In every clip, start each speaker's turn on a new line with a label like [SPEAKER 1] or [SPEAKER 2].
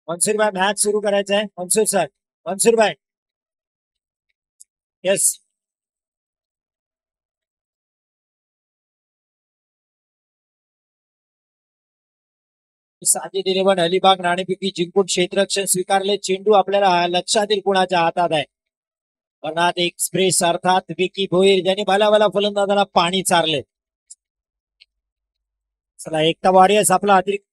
[SPEAKER 1] मनसूर भाई मॅच सुरू करायचा आहे. मनसूर सर, मनसूर भाई. येस. साजिद इलेव्हन अलिबाग नाणेफेकी जिंकून क्षेत्ररक्षण स्वीकारले. चेंडू आपल्याला लक्षात येईल कुणाच्या हातात आहे. वरनाथ एक्सप्रेस अर्थात विकी भोईर ज्यांनी भला फलंदाजाला पाणी चारले. चला एकता वॉरियर्स आपला अतिरिक्त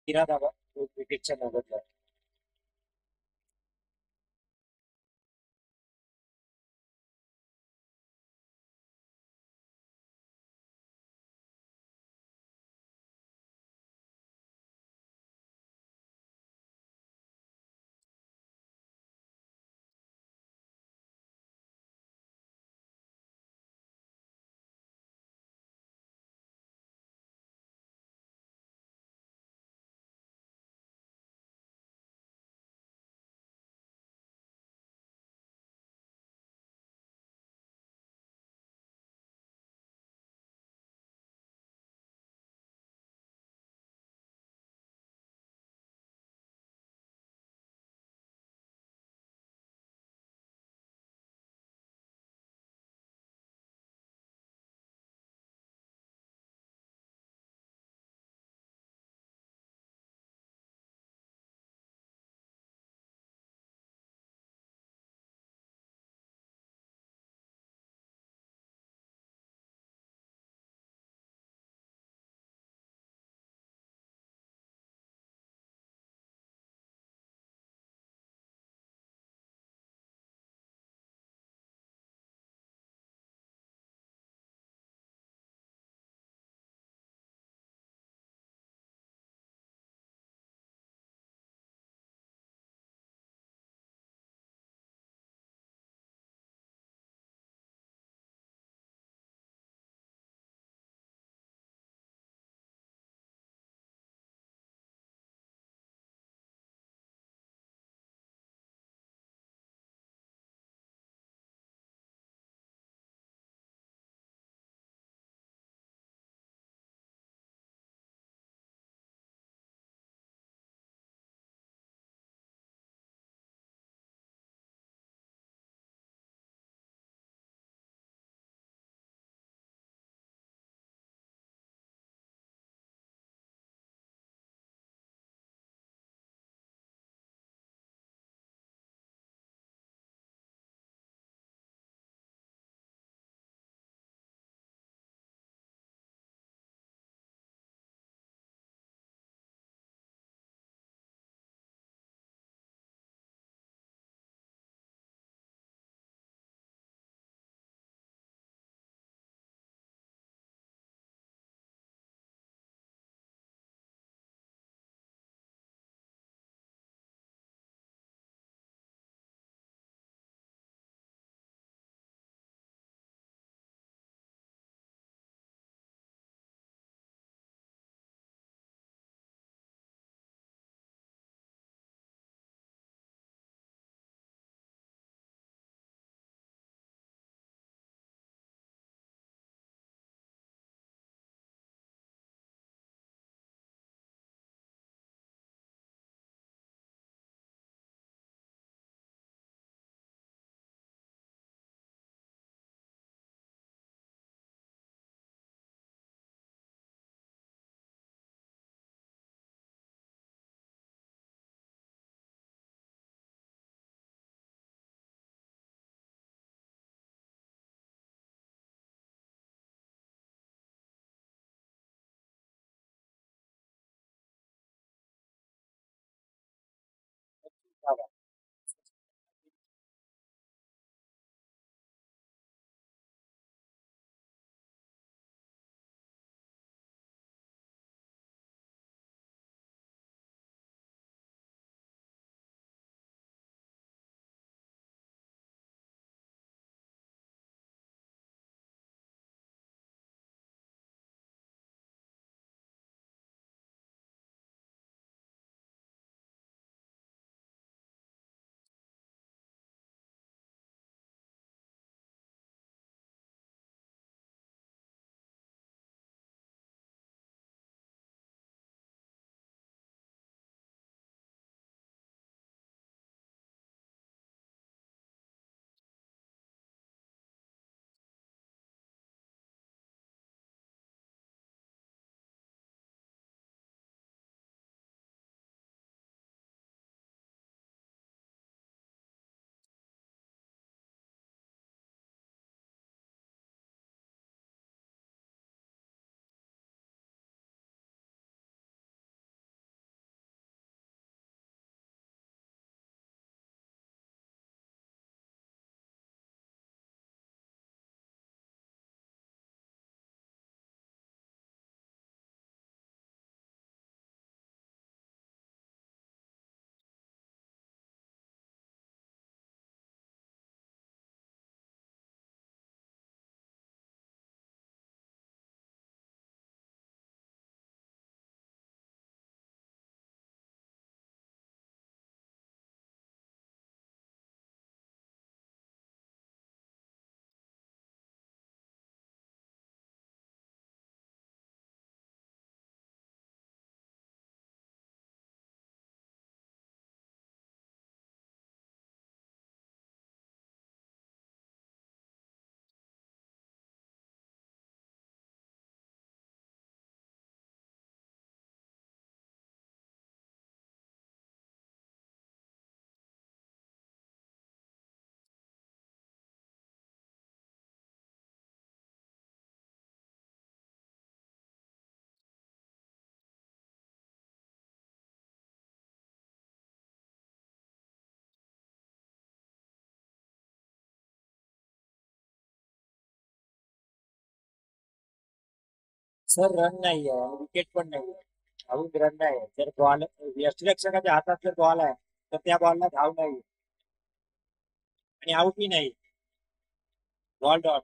[SPEAKER 1] 13 धावा विकेटच्या मोबदल्यात. सर रन नाही आहे आणि विकेट पण नाही आहे. अजून रन नाही आहे. जर बॉल यष्टिरक्षकाच्या हातात जर बॉल आहे तर त्या बॉलला धाव नाही आणि आऊटही नाही. Ball dot.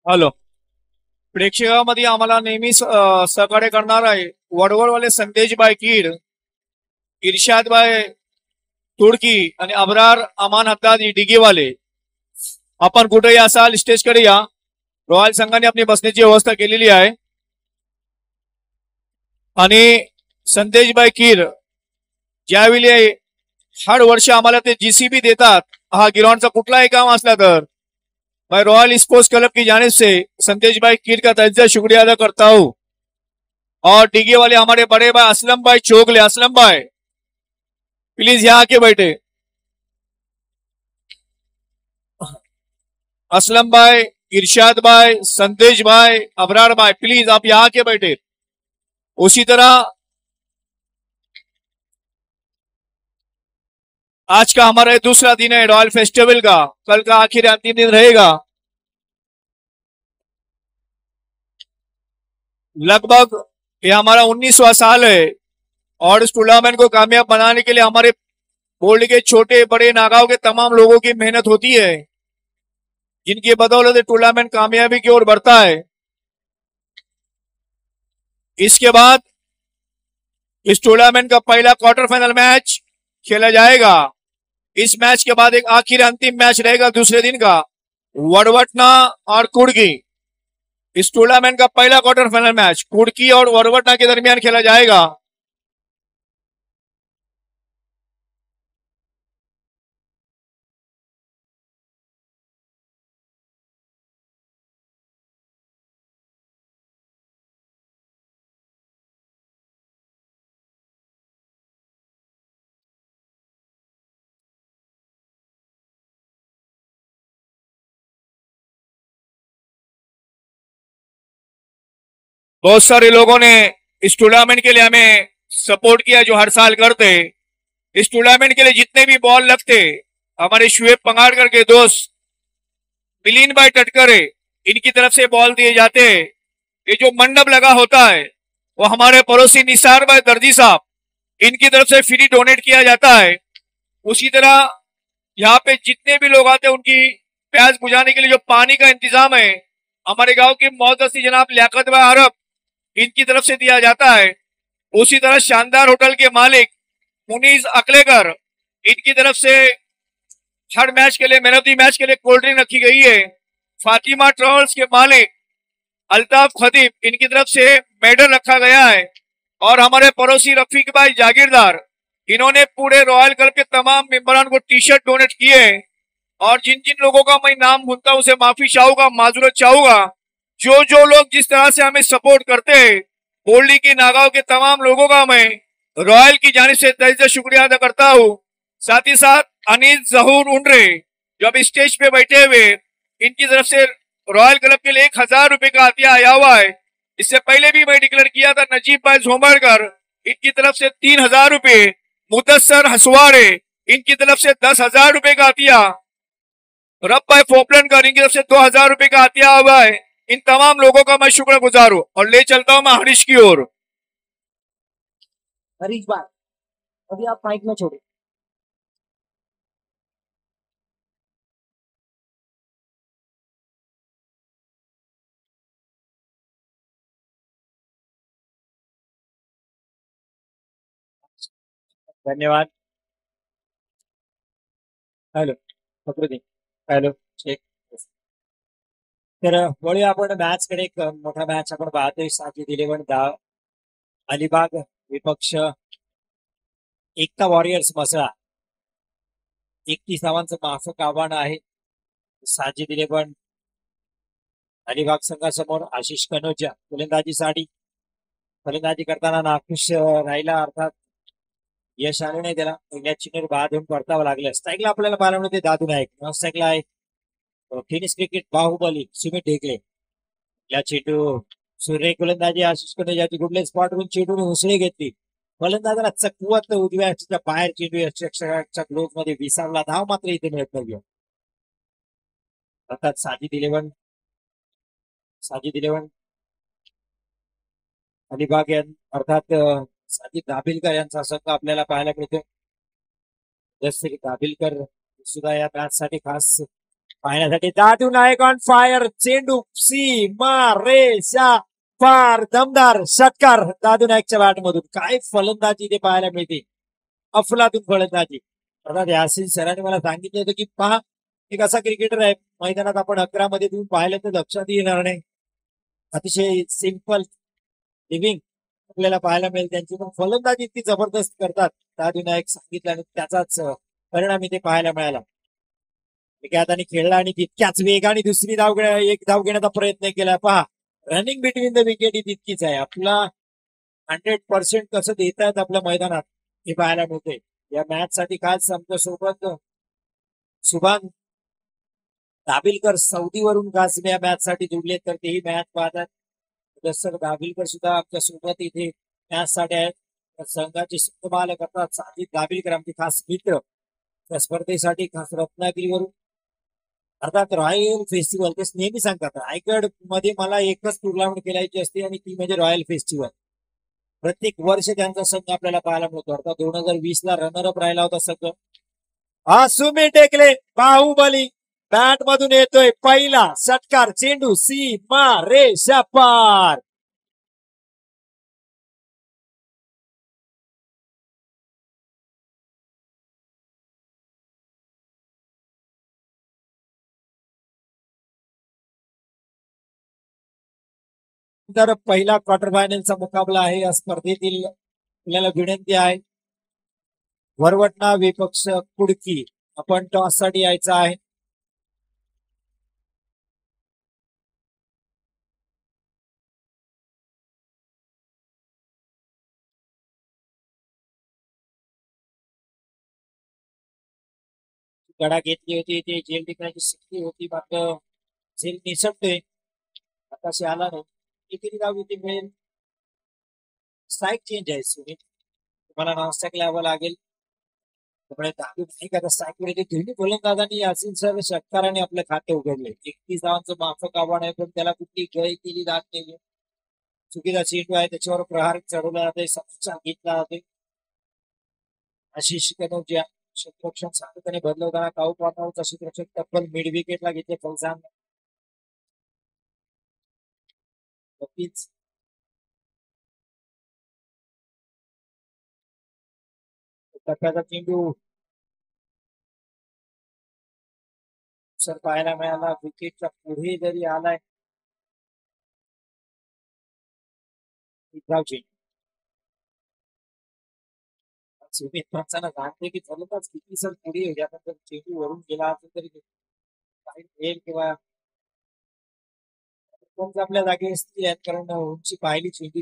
[SPEAKER 2] हॅलो. प्रेक्षकामध्ये आम्हाला नेहमी सहकार्य करणार आहे वडवळवाले संदेशबाई कीड, इर्शादबाई तुर्की आणि अब्रार अमान हद्दादी डिगेवाले. आपण कुठेही असाल स्टेजकडे या. रॉयल संघाने आपली बसण्याची व्यवस्था केलेली आहे. आणि संदेशबाई कीर ज्यावेळी हर वर्ष आम्हाला ते जीसीबी देतात, हा ग्राउंडचा कुठलाही काम असला तर मैं रॉयल स्पोर्ट्स क्लब की जानिब से संदेश भाई कीर का तहे शुक्रिया अदा करता हूं. और डीगे वाले हमारे बड़े भाई असलम भाई चोगले, असलम भाई प्लीज यहाँ आके बैठे. असलम भाई, इरशाद भाई, संदेश भाई, अबरार भाई, प्लीज आप यहाँ आके बैठे. उसी तरह आज का हमारा दूसरा दिन है रॉयल फेस्टिवल का. कल का आखिर अंतिम दिन रहेगा. लगभग ये हमारा 19वां साल है और इस टूर्नामेंट को कामयाब बनाने के लिए हमारे बोर्ड के छोटे बड़े नागांव के तमाम लोगों की मेहनत होती है, जिनकी बदौलत टूर्नामेंट कामयाबी की ओर बढ़ता है. इसके बाद इस टूर्नामेंट का पहला क्वार्टर फाइनल मैच खेला जाएगा. इस मैच के बाद एक आखिर अंतिम मैच रहेगा दूसरे दिन का, वड़वटना और कुड़की. इस टूर्नामेंट का पहला क्वार्टर फाइनल मैच कुड़की और वड़वटना के दरमियान खेला जाएगा. बहुत सारे लोगों ने इस टूर्नामेंट के लिए हमें सपोर्ट किया, जो हर साल करते। इस टूर्नामेंट के लिए जितने भी बॉल लगते, हमारे शुएब पंगाड़कर के दोस्त मिलिंद भाई टटकरे, इनकी तरफ से बॉल दिए जाते। ये जो मंडप लगा होता है वो हमारे पड़ोसी निसार भाई दर्जी साहब, इनकी तरफ से फ्री डोनेट किया जाता है। उसी तरह यहाँ पे जितने भी लोग आते हैं उनकी प्यास बुझाने के लिए जो पानी का इंतजाम है, हमारे गांव के मोहतसी जनाब लियाकत भाई अरब, इनकी तरफ से दिया जाता है। उसी तरह शानदार होटल के मालिक मुनीज अकलेकर, इनकी तरफ से हर मैच के लिए, मैन ऑफ द मैच के लिए कोल्ड ड्रिंक रखी गई है। फातिमा ट्रेवल्स के मालिक अल्ताफ खतीब, इनकी तरफ से मेडल रखा गया है। और हमारे पड़ोसी रफीक भाई जागीरदार, इन्होंने पूरे रॉयल क्लब के तमाम मेंबरान को टी शर्ट डोनेट किए। और जिन जिन लोगों का मैं नाम भूलता हूं उसे माफी चाहूंगा, माजूरत चाहूंगा। जो जो लोग जिस तरह से हमें सपोर्ट करते हैं, बोल्डी की नागांव के तमाम लोगों का मैं रॉयल की जानिब से तहे दिल से शुक्रिया अदा करता हूं। साथ ही साथ अनिल जहूर उंडरे, जो अभी स्टेज पे बैठे हुए, इनकी तरफ से रॉयल क्लब के लिए 1,000 रुपए का हथिया आया हुआ है। इससे पहले भी मैं डिक्लेयर किया था, नजीब भाई झोमरकर, इनकी तरफ से 3,000 रुपए। मुदस्सर हसवारे, इनकी तरफ से 10,000 रुपए का हथिया। रब भाई फोपलनकर, इनकी तरफ से 2,000 रुपए का हथिया हुआ है। इन तमाम लोगों का मैं शुक्रगुजार हूं। और ले चलता हूं मैं हरीश की ओर।
[SPEAKER 1] हरीश भाई, अभी आप माइक में छोड़े। धन्यवाद. हॅलो, फकरुद्दीन. Hello, check. तर वळूया आपण मॅच कडे. एक मोठा मॅच आपण पाहतोय. साजिद 11 अलिबाग विपक्ष एकता वॉरियर्स मसळा. 31 धावांचं माफक आव्हान आहे. साजिद 11 अलिबाग संघासमोर. आशिष कनोजा फलंदाजीसाठी. फलंदाजी करताना नाखुश राहिला, अर्थात यश आलं नाही त्याला. पहिल्या चिन्हवर बाद होऊन परतावं लागलं. स्ट्राईकला आपल्याला पाहायला मिळते दादू नाईक. नॉन स्ट्राईकला आहे टेनिस क्रिकेट बाहुबली सुमित ढेकळे. या चेंडू सूर्य गोलंदाजी आशिष कनोजाची गुडले स्पॉटवरून चेंडूने उसळी घेतली. फलंदाजाला चकवत उजव्या हाताच्या बाहेर चेंडू यक्षकाच्या क्लोज मध्ये विसावला. धाव मात्र इथे मिळत नाही. अर्थात साजिद 11 अलिबाग अर्थात साजिद दाभिलकर यांचा संघ आपल्याला पाहायला मिळतो. जसे की दाभिलकर सुद्धा या मॅच साठी खास पाहण्यासाठी. दादू नाईक ऑन फायर. चेंडू सीमा रेषा पार. दमदार षटकार दादू नाईकच्या बॅट मधून. काय फलंदाजी ते पाहायला मिळते. अफलातून फलंदाजी. अर्थात यासिन सरांनी मला सांगितलं होतं की पहा, एक असा क्रिकेटर आहे मैदानात आपण 11 मध्ये तुम्ही पाहिलं तर लक्षात येणार नाही. अतिशय सिंपल लिव्हिंग आपल्याला पाहायला मिळेल त्यांची. पण फलंदाजी इतकी जबरदस्त करतात दादू नाईक, सांगितलं आणि त्याचाच परिणाम इथे पाहायला मिळाला. हाताने खेळला आणि तितक्याच वेगाने दुसरी एक धाव घेण्याचा प्रयत्न केला. पहा, रनिंग बिटवीन द विकेट ही तितकीच आहे. आपला 100% कसं देत आहेत आपल्या मैदानात हे पाहायला मिळते. या मॅच साठी खास आमच्या सोबत सुभान दाभिलकर सौदीवरून खास या मॅच साठी जुडले, तर तेही मॅच पाहतात. सर दाभिलकर सुद्धा आमच्या सोबत इथे मॅच साठी आहेत. संघाचे सुखमाल करतात साजिद दाभिलकर, आमचे खास मित्र. त्या स्पर्धेसाठी खास रत्नागिरीवरून. अर्थात रॉयल फेस्टिवल ते नेहमी सांगतात, रायगड मध्ये मला एकच टुर्नामेंट खेळायची असते आणि ती म्हणजे रॉयल फेस्टिवल. प्रत्येक वर्ष त्यांचा संघ आपल्याला पाहायला मिळतो. अर्थात 2020 ला रनरअप राहिला होता संघ. हा सुमित ढेकळे बाहुबली बॅट मधून येतोय. पहिला षटकार. चेंडू सीमा रेषा पार. तर पहिला क्वार्टर फायनलचा मुकाबला आहे या स्पर्धेतील. आपल्याला विनंती आहे, वरवटणा विपक्ष कुडकी, आपण टॉस साठी यायचं आहे. गडा घेतली होती, ती जेल टिकण्याची शक्ती होती, मात्र जेल निसटतोय. आताशी आला नाही. एकेरी धाव किती मिळेल? स्ट्राईक चेंज आहे सुमित, तुम्हाला नॉनस्ट्राईक लावावं लागेल. त्यामुळे धाव नाही का स्ट्राईक वर दोन्ही गोलंदाजांनी यासिन सर षटकाराने आपलं खाते उघडले. 31 धावांचं माफक आव्हान आहे, पण त्याला कुठली गय केली जात नाहीये. चुकीचा चेंडू आहे, त्याच्यावर प्रहार चढवला जाते, समोसा घेतला जाते. आशिष कनौजिया क्षेत्ररक्षण सातत्याने बदलवताना काऊ पावनावरचा क्षेत्ररक्षक तब्बल मिड विकेटला घेतले फौजान. नक्कीच टप्प्याचा चेंडू सर पाहायला मिळाला. विकेटच्या पुढे जरी आलाय चेंडू सुमित पंचांना जाणते की फलंदाज किती सर पुढे येऊ द्या, पण चेंडू वरून गेला असेल तरी काही येईल किंवा कोणत्या आपल्या जागी स्थिती आहेत, कारण उंची पाहिली चेंडू.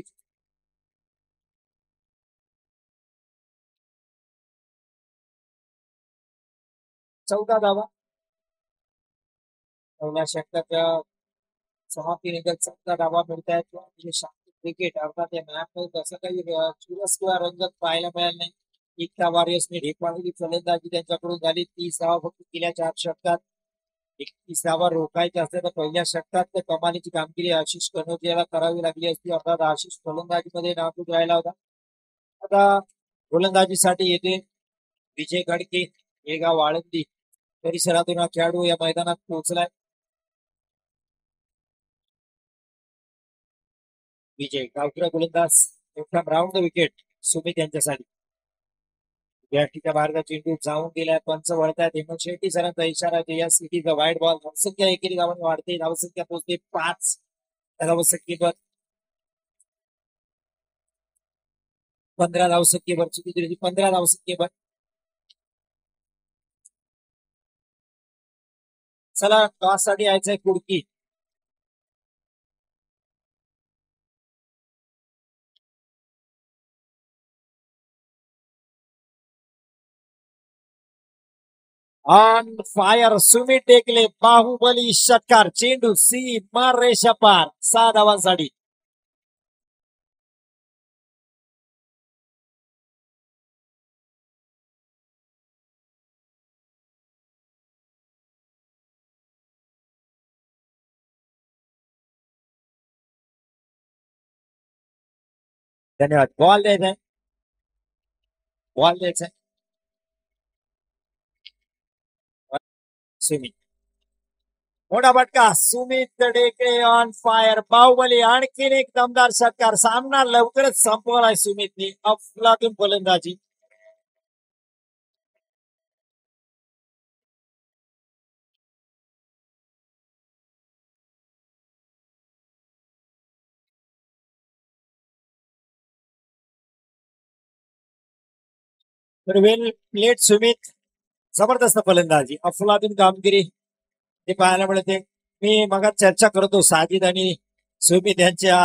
[SPEAKER 1] चौदा धावा पहिल्या षटकाच्या समाप्तीनंतर 14 धावा मिळत आहेत. क्रिकेट अर्थात या मॅच असं काही चुरस किंवा रंगत पाहायला मिळालं नाही. एकता वॉरियर्सने ढेपाळलेली फलंदाजी त्यांच्याकडून झाली. 30 धावा फक्त गेल्या 4 षटकात. 31 धावा रोखायच्या असल्या तर पहिल्या षटकात तर कमालीची कामगिरी आशिष कनौजियाला करावी लागली असती. अर्थात आशिष फलंदाजीमध्ये नामूद राहिला होता. आता गोलंदाजीसाठी येते विजय गडके, हे गाव आळंदी परिसरातून हा खेळाडू या मैदानात पोहोचलाय. विजय गावकरा गोलंदाज, राऊंड द विकेट सुमित यांच्यासाठी. विद्यार्थीच्या भारतात चेंडू जाऊन गेलाय, पंच वळतायत. हेमंत शेट्टी सरांचा इशारा आहे. या सिटीचा वाईट बॉल. धावसंख्या एकेरी धावांनी वाढते, धावसंख्या पोहोचते 5 धावसंख्येवर. 15 धावसंख्येवर चुकीची 15 धावसंख्येवर. चला टॉस साठी यायचंय कुडकी. ऑन फायर सुमित टेकले, बाहुबली षटकार. चेंडू सी मार रेषा पार. 6 धावांसाठी. धन्यवाद. बॉल द्यायचा आहे, बॉल द्यायचा आहे सुमित. मोठा फटका. सुमित टेकले ऑन फायर. बाहुबली आणखीन एक दमदार षटकार. सामना लवकरच संपवलाय सुमितने. अफलातून फलंदाजी. Well plate Sumit. जबरदस्त फलंदाजी, अफलातून कामगिरी ते पाहायला मिळते. मी मग चर्चा करतो साजिद आणि सुमित यांच्या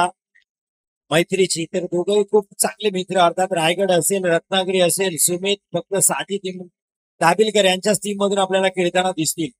[SPEAKER 1] मैत्रीची, तर दोघंही खूप चांगले मित्र. अर्थात रायगड असेल, रत्नागिरी असेल, सुमित फक्त साजिद दाबिलकर यांच्याच टीम मधून आपल्याला खेळताना दिसतील.